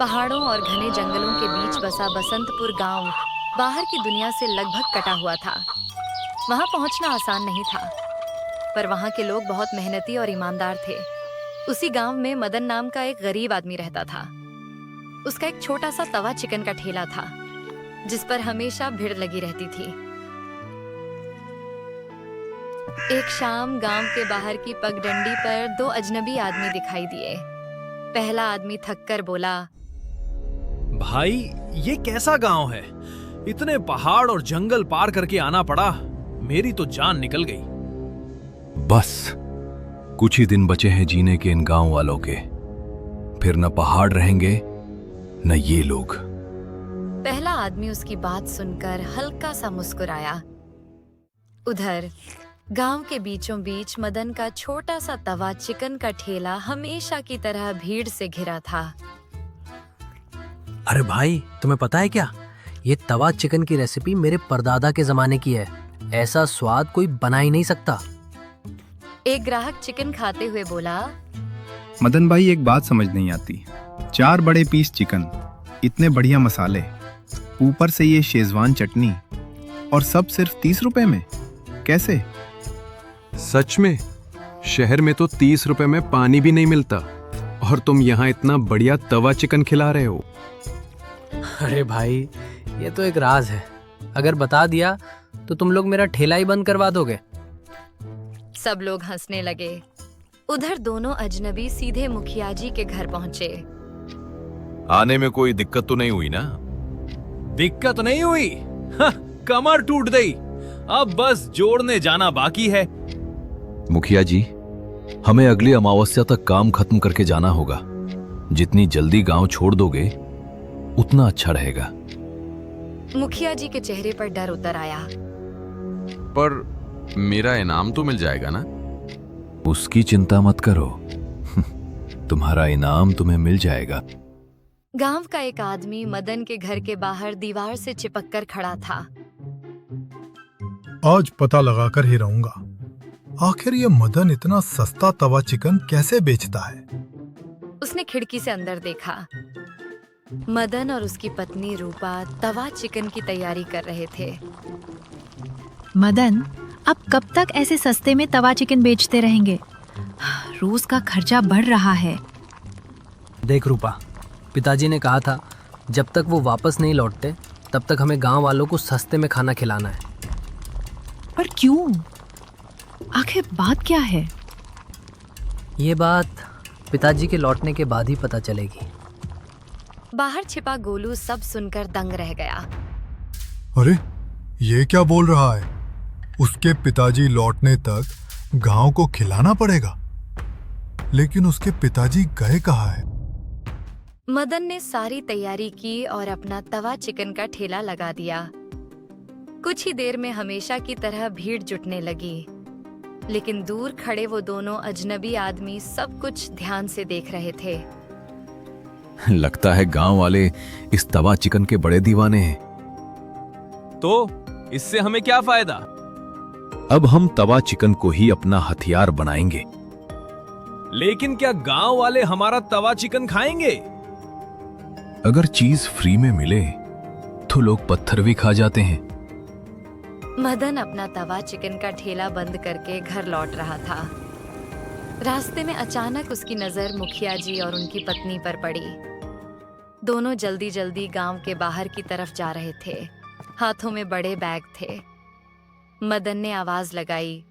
पहाड़ों और घने जंगलों के बीच बसा बसंतपुर गांव बाहर की दुनिया से लगभग कटा हुआ था। वहां पहुंचना आसान नहीं था, पर वहां के लोग बहुत मेहनती और ईमानदार थे। उसी गांव में मदन नाम का एक गरीब आदमी रहता था। उसका एक छोटा सा तवा चिकन का ठेला था, जिस पर हमेशा भीड़ लगी रहती थी। एक शाम गांव के बाहर की पगडंडी पर दो अजनबी आदमी दिखाई दिए। पहला आदमी थककर बोला, भाई, ये कैसा गांव है? इतने पहाड़ और जंगल पार करके आना पड़ा। मेरी तो जान निकल गई। बस कुछ ही दिन बचे हैं जीने के इन गांव वालों के। फिर न पहाड़ रहेंगे न ये लोग। पहला आदमी उसकी बात सुनकर हल्का सा मुस्कुराया। उधर गांव के बीचों बीच मदन का छोटा सा तवा चिकन का ठेला हमेशा की तरह भीड़ से घिरा था। अरे भाई, तुम्हें पता है क्या? ये तवा चिकन की रेसिपी मेरे परदादा के जमाने की है। ऐसा स्वाद कोई बना ही नहीं सकता। एक ग्राहक चिकन खाते हुए बोला, मदन भाई, एक बात समझ नहीं आती। 4 बड़े पीस चिकन, इतने बढ़िया मसाले, ऊपर से ये शेजवान चटनी, और सब सिर्फ 30 रुपए में। कैसे? सच में? शहर में तो 30 रुपए में पानी भी नहीं मिलता, और तुम यहाँ इतना बढ़िया तवा चिकन खिला रहे हो। अरे भाई, ये तो एक राज है। अगर बता दिया तो तुम लोग मेरा ठेला ही बंद करवा दोगे। सब लोग हंसने लगे। उधर दोनों अजनबी सीधे मुखिया जी के घर पहुंचे। आने में कोई दिक्कत तो नहीं हुई ना? दिक्कत नहीं हुई? कमर टूट गई। अब बस जोड़ने जाना बाकी है। मुखिया जी, हमें अगली अमावस्या तक काम खत्म करके जाना होगा। जितनी जल्दी गांव छोड़ दोगे उतना अच्छा रहेगा। मुखिया जी के चेहरे पर डर उतर आया। पर मेरा इनाम तो मिल जाएगा ना? उसकी चिंता मत करो। तुम्हारा इनाम तुम्हें मिल जाएगा। गांव का एक आदमी मदन के घर के बाहर दीवार से चिपककर खड़ा था। आज पता लगाकर ही रहूंगा, आखिर ये मदन इतना सस्ता तवा चिकन कैसे बेचता है। उसने खिड़की से अंदर देखा। मदन और उसकी पत्नी रूपा तवा चिकन की तैयारी कर रहे थे। मदन, अब कब तक ऐसे सस्ते में तवा चिकन बेचते रहेंगे? रोज का खर्चा बढ़ रहा है। देख रूपा, पिताजी ने कहा था जब तक वो वापस नहीं लौटते तब तक हमें गांव वालों को सस्ते में खाना खिलाना है। पर क्यों? आखिर बात क्या है? ये बात पिताजी के लौटने के बाद ही पता चलेगी। बाहर छिपा गोलू सब सुनकर दंग रह गया। अरे, ये क्या बोल रहा है? उसके पिताजी लौटने तक गांव को खिलाना पड़ेगा। लेकिन उसके पिताजी गए कहाँ है? मदन ने सारी तैयारी की और अपना तवा चिकन का ठेला लगा दिया। कुछ ही देर में हमेशा की तरह भीड़ जुटने लगी, लेकिन दूर खड़े वो दोनों अजनबी आदमी सब कुछ ध्यान से देख रहे थे। लगता है गांव वाले इस तवा चिकन के बड़े दीवाने हैं। तो इससे हमें क्या फायदा? अब हम तवा चिकन को ही अपना हथियार बनाएंगे। लेकिन क्या गांव वाले हमारा तवा चिकन खाएंगे? अगर चीज फ्री में मिले तो लोग पत्थर भी खा जाते हैं। मदन अपना तवा चिकन का ठेला बंद करके घर लौट रहा था। रास्ते में अचानक उसकी नजर मुखिया जी और उनकी पत्नी पर पड़ी। दोनों जल्दी जल्दी गांव के बाहर की तरफ जा रहे थे। हाथों में बड़े बैग थे। मदन ने आवाज लगाई,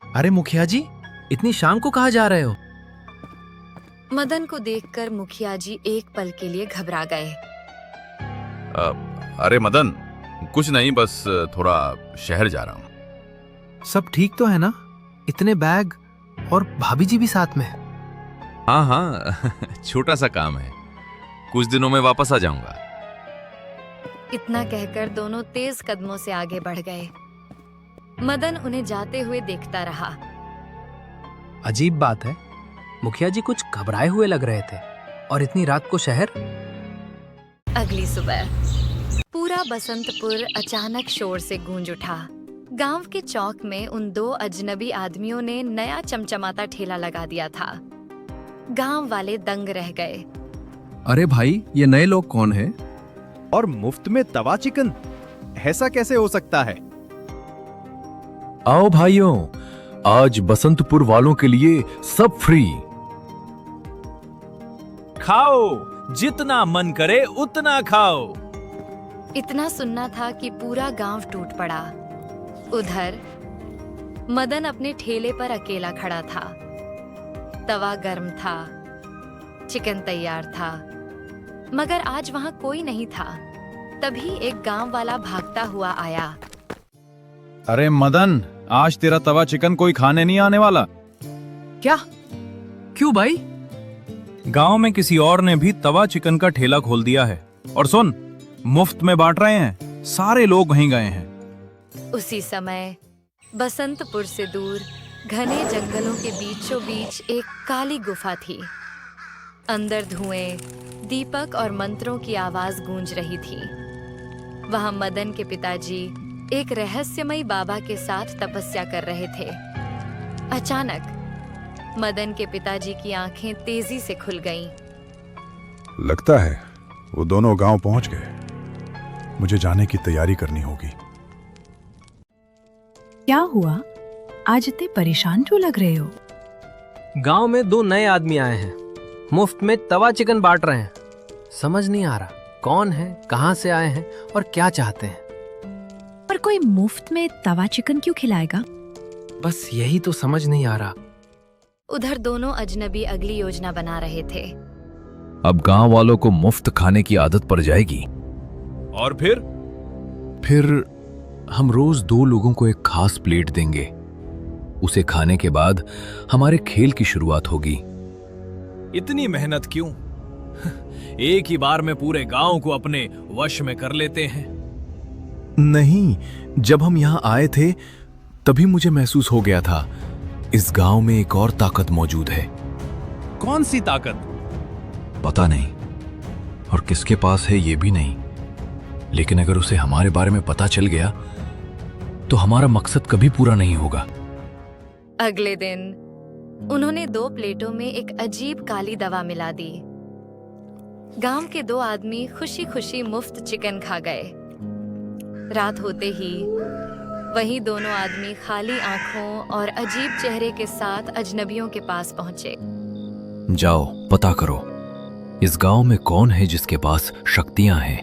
अरे मुखिया जी, इतनी शाम को कहाँ जा रहे हो? मदन को देखकर मुखिया जी एक पल के लिए घबरा गए। अरे मदन, कुछ नहीं, बस थोड़ा शहर जा रहा हूँ। सब ठीक तो है ना? इतने बैग और भाभी जी भी साथ में। हाँ हाँ, छोटा सा काम है, कुछ दिनों में वापस आ जाऊंगा। इतना कहकर दोनों तेज कदमों से आगे बढ़ गए। मदन उन्हें जाते हुए देखता रहा। अजीब बात है, मुखिया जी कुछ घबराए हुए लग रहे थे, और इतनी रात को शहर। अगली सुबह पूरा बसंतपुर अचानक शोर से गूंज उठा। गांव के चौक में उन दो अजनबी आदमियों ने नया चमचमाता ठेला लगा दिया था। गांव वाले दंग रह गए। अरे भाई, ये नए लोग कौन है? और मुफ्त में तवा चिकन, ऐसा कैसे हो सकता है? आओ भाइयों, आज बसंतपुर वालों के लिए सब फ्री। खाओ, जितना मन करे उतना खाओ। इतना सुनना था कि पूरा गांव टूट पड़ा। उधर मदन अपने ठेले पर अकेला खड़ा था। तवा गर्म था, चिकन तैयार था, मगर आज वहां कोई नहीं था। तभी एक गांव वाला भागता हुआ आया। अरे मदन, आज तेरा तवा चिकन कोई खाने नहीं आने वाला। क्या? क्यों भाई? गांव में किसी और ने भी तवा चिकन का ठेला खोल दिया है, और सुन, मुफ्त में बांट रहे हैं। सारे लोग वहीं गए हैं। उसी समय बसंतपुर से दूर घने जंगलों के बीचों बीच एक काली गुफा थी। अंदर धुएं, दीपक और मंत्रों की आवाज गूंज रही थी। वहां मदन के पिताजी एक रहस्यमयी बाबा के साथ तपस्या कर रहे थे। अचानक मदन के पिताजी की आंखें तेजी से खुल गईं। लगता है वो दोनों गांव पहुंच गए। मुझे जाने की तैयारी करनी होगी। क्या हुआ? आज इतने परेशान क्यों लग रहे हो? गांव में 2 नए आदमी आए हैं, मुफ्त में तवा चिकन बांट रहे हैं। समझ नहीं आ रहा कौन है, कहां से आए हैं और क्या चाहते हैं। पर कोई मुफ्त में तवा चिकन क्यों खिलाएगा? बस यही तो समझ नहीं आ रहा। उधर दोनों अजनबी अगली योजना बना रहे थे। अब गांव वालों को मुफ्त खाने की आदत पड़ जाएगी। और फिर हम रोज 2 लोगों को एक खास प्लेट देंगे। उसे खाने के बाद हमारे खेल की शुरुआत होगी। इतनी मेहनत क्यों? एक ही बार में पूरे गांव को अपने वश में कर लेते हैं। नहीं, जब हम यहाँ आए थे तभी मुझे महसूस हो गया था, इस गांव में एक और ताकत मौजूद है। कौन सी ताकत? पता नहीं, और किसके पास है ये भी नहीं। लेकिन अगर उसे हमारे बारे में पता चल गया तो हमारा मकसद कभी पूरा नहीं होगा। अगले दिन उन्होंने 2 प्लेटों में एक अजीब काली दवा मिला दी। गांव के 2 आदमी खुशी खुशी मुफ्त चिकन खा गए। रात होते ही वही दोनों आदमी खाली आंखों और अजीब चेहरे के साथ अजनबियों के पास पहुंचे। जाओ, पता करो इस गांव में कौन है जिसके पास शक्तियां हैं।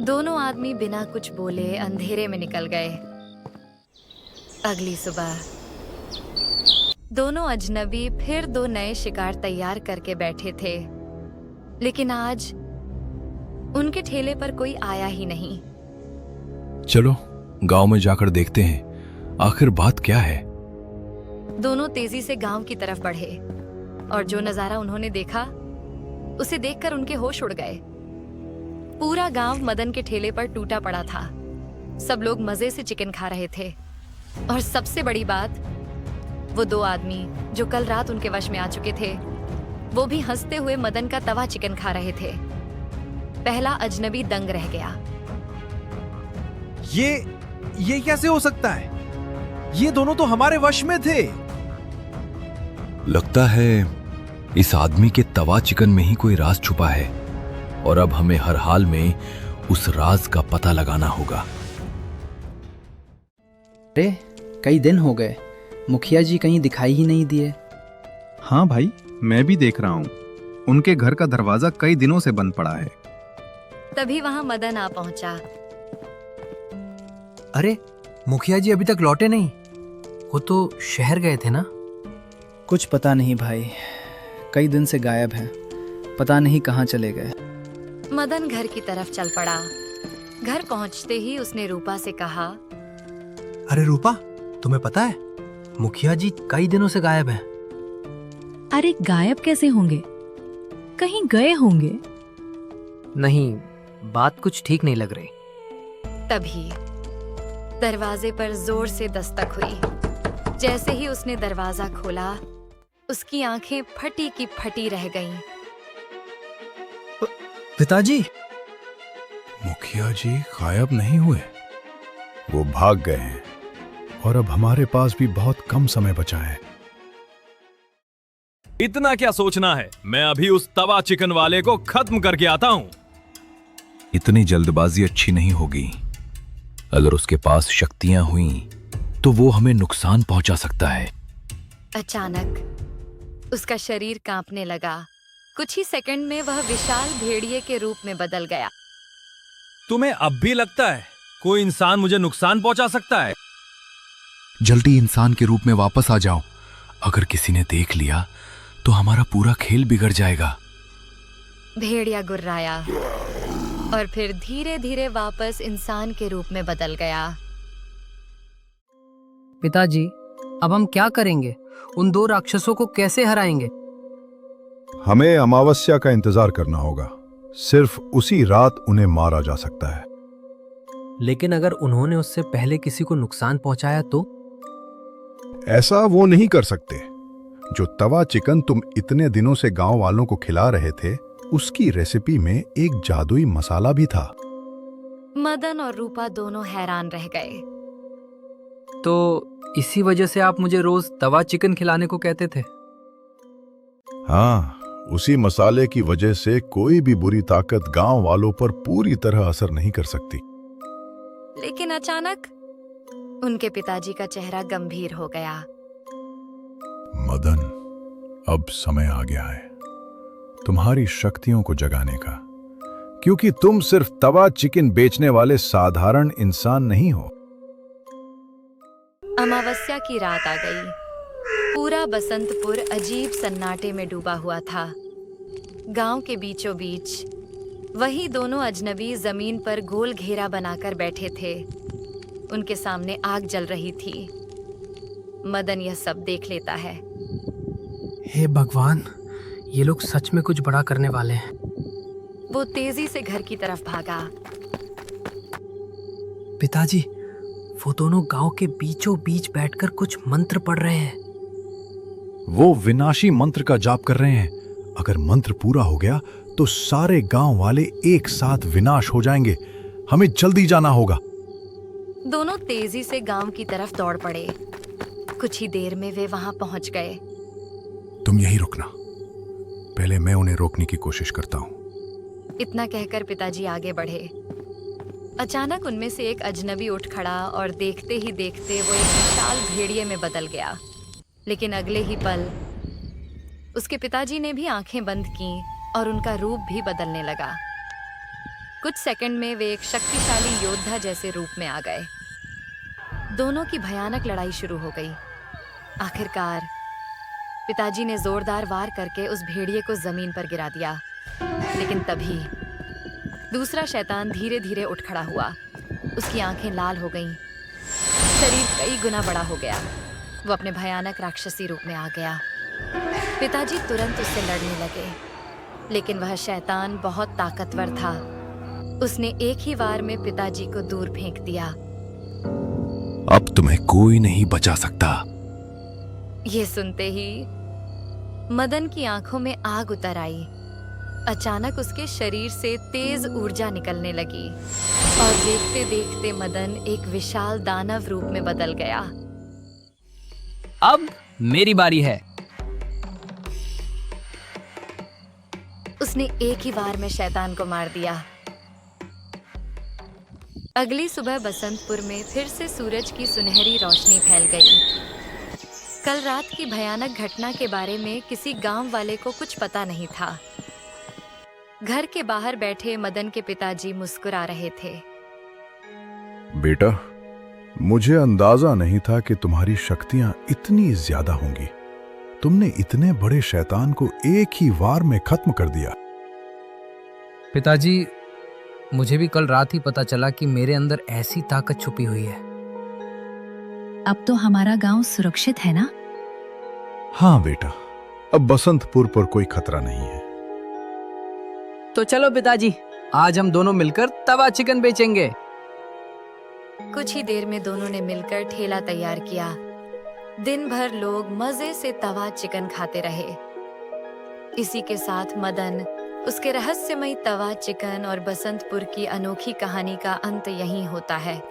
दोनों आदमी बिना कुछ बोले अंधेरे में निकल गए। अगली सुबह दोनों अजनबी फिर 2 नए शिकार तैयार करके बैठे थे, लेकिन आज उनके ठेले पर कोई आया ही नहीं। चलो गांव में जाकर देखते हैं, आखिर बात क्या है। दोनों तेजी से गांव की तरफ बढ़े, और जो नजारा उन्होंने देखा उसे देखकर उनके होश उड़ गए। पूरा गांव मदन के ठेले पर टूटा पड़ा था। सब लोग मजे से चिकन खा रहे थे, और सबसे बड़ी बात, वो 2 आदमी जो कल रात उनके वश में आ चुके थे, वो भी हंसते हुए मदन का तवा चिकन खा रहे थे। पहला अजनबी दंग रह गया। ये कैसे हो सकता है? ये दोनों तो हमारे वश में थे। लगता है इस आदमी के तवा चिकन में ही कोई राज छुपा है, और अब हमें हर हाल में उस राज का पता लगाना होगा। अरे कई दिन हो गए, मुखिया जी कहीं दिखाई ही नहीं दिए। हाँ भाई, मैं भी देख रहा हूँ। उनके घर का दरवाजा कई दिनों से बंद पड़ा है। तभी वहां मदन आ पहुंचा। अरे मुखिया जी अभी तक लौटे नहीं? वो तो शहर गए थे ना? कुछ पता नहीं भाई, कई दिन से गायब हैं। पता नहीं कहाँ चले गए। मदन घर की तरफ चल पड़ा। घर पहुंचते ही उसने रूपा से कहा, अरे रूपा, तुम्हें पता है मुखिया जी कई दिनों से गायब हैं। अरे गायब कैसे होंगे? कहीं गए होंगे। नहीं, बात कुछ ठीक नहीं लग रही। तभी दरवाजे पर जोर से दस्तक हुई। जैसे ही उसने दरवाजा खोला, उसकी आंखें फटी की फटी रह गईं। पिताजी! मुखिया जी गायब नहीं हुए, वो भाग गए हैं, और अब हमारे पास भी बहुत कम समय बचा है। इतना क्या सोचना है, मैं अभी उस तवा चिकन वाले को खत्म करके आता हूँ। इतनी जल्दबाजी अच्छी नहीं होगी। अगर उसके पास शक्तियां हुई तो वो हमें नुकसान पहुंचा सकता है। अचानक उसका शरीर कांपने लगा। कुछ ही सेकंड में वह विशाल भेड़िए के रूप में बदल गया। तुम्हें अब भी लगता है कोई इंसान मुझे नुकसान पहुंचा सकता है? जल्दी इंसान के रूप में वापस आ जाओ। अगर किसी ने देख लिया तो हमारा पूरा खेल बिगड़ जाएगा। भेड़िया गुर्राया और फिर धीरे धीरे वापस इंसान के रूप में बदल गया। पिताजी, अब हम क्या करेंगे? उन 2 राक्षसों को कैसे हराएंगे? हमें अमावस्या का इंतजार करना होगा। सिर्फ उसी रात उन्हें मारा जा सकता है। लेकिन अगर उन्होंने उससे पहले किसी को नुकसान पहुंचाया तो? ऐसा वो नहीं कर सकते। जो तवा चिकन तुम इतने दिनों से गांव वालों को खिला रहे थे, उसकी रेसिपी में एक जादुई मसाला भी था। मदन और रूपा दोनों हैरान रह गए। तो इसी वजह से आप मुझे रोज तवा चिकन खिलाने को कहते थे? हाँ, उसी मसाले की वजह से कोई भी बुरी ताकत गांव वालों पर पूरी तरह असर नहीं कर सकती। लेकिन अचानक उनके पिताजी का चेहरा गंभीर हो गया। मदन, अब समय आ गया है तुम्हारी शक्तियों को जगाने का, क्योंकि तुम सिर्फ तवा चिकन बेचने वाले साधारण इंसान नहीं हो। अमावस्या की रात आ गई। पूरा बसंतपुर अजीब सन्नाटे में डूबा हुआ था। गांव के बीचों बीच वही दोनों अजनबी जमीन पर गोल घेरा बनाकर बैठे थे। उनके सामने आग जल रही थी। मदन यह सब देख लेता है। हे भगवान, ये लोग सच में कुछ बड़ा करने वाले हैं। वो तेजी से घर की तरफ भागा। पिताजी, वो दोनों गांव के बीचों बीच बैठकर कुछ मंत्र पढ़ रहे हैं। वो विनाशी मंत्र का जाप कर रहे हैं। अगर मंत्र पूरा हो गया तो सारे गांव वाले एक साथ विनाश हो जाएंगे। हमें जल्दी जाना होगा। दोनों तेजी से गांव की तरफ दौड़ पड़े। कुछ ही देर में वे वहां पहुंच गए। तुम यहीं रुकना, पहले मैं उन्हें रोकने की कोशिश करता हूं। इतना कहकर पिताजी आगे बढ़े। अचानक उनमें से एक अजनबी उठ खड़ा और देखते ही देखते वो एक विशाल भेड़िए में बदल गया। लेकिन अगले ही पल उसके पिताजी ने भी आंखें बंद की और उनका रूप भी बदलने लगा। कुछ सेकंड में वे एक शक्तिशाली योद्धा जैसे रूप में आ गए। दोनों की भयानक लड़ाई शुरू हो गई। आखिरकार पिताजी ने जोरदार वार करके उस भेड़िए को जमीन पर गिरा दिया। लेकिन तभी दूसरा शैतान धीरे धीरे उठ खड़ा हुआ। उसकी आंखें लाल हो गईं। शरीर कई गुना बड़ा हो गया। वो अपने भयानक राक्षसी रूप में आ गया। पिताजी तुरंत उससे लड़ने लगे, लेकिन वह शैतान बहुत ताकतवर था। उसने एक ही वार में पिताजी को दूर फेंक दिया। अब तुम्हें कोई नहीं बचा सकता। ये सुनते ही मदन की आंखों में आग उतर आई। अचानक उसके शरीर से तेज ऊर्जा निकलने लगी और देखते देखते मदन एक विशाल दानव रूप में बदल गया। अब मेरी बारी है। उसने एक ही वार में शैतान को मार दिया। अगली सुबह बसंतपुर में फिर से सूरज की सुनहरी रोशनी फैल गई। कल रात की भयानक घटना के बारे में किसी गांव वाले को कुछ पता नहीं था। घर के बाहर बैठे मदन के पिताजी मुस्कुरा रहे थे। बेटा, मुझे अंदाजा नहीं था कि तुम्हारी शक्तियां इतनी ज्यादा होंगी। तुमने इतने बड़े शैतान को एक ही वार में खत्म कर दिया। पिताजी, मुझे भी कल रात ही पता चला कि मेरे अंदर ऐसी ताकत छुपी हुई है। अब तो हमारा गांव सुरक्षित है ना? हाँ बेटा, अब बसंतपुर पर कोई खतरा नहीं है। तो चलो पिताजी, आज हम दोनों मिलकर तवा चिकन बेचेंगे। कुछ ही देर में दोनों ने मिलकर ठेला तैयार किया। दिन भर लोग मजे से तवा चिकन खाते रहे। इसी के साथ मदन, उसके रहस्यमयी तवा चिकन और बसंतपुर की अनोखी कहानी का अंत यहीं होता है।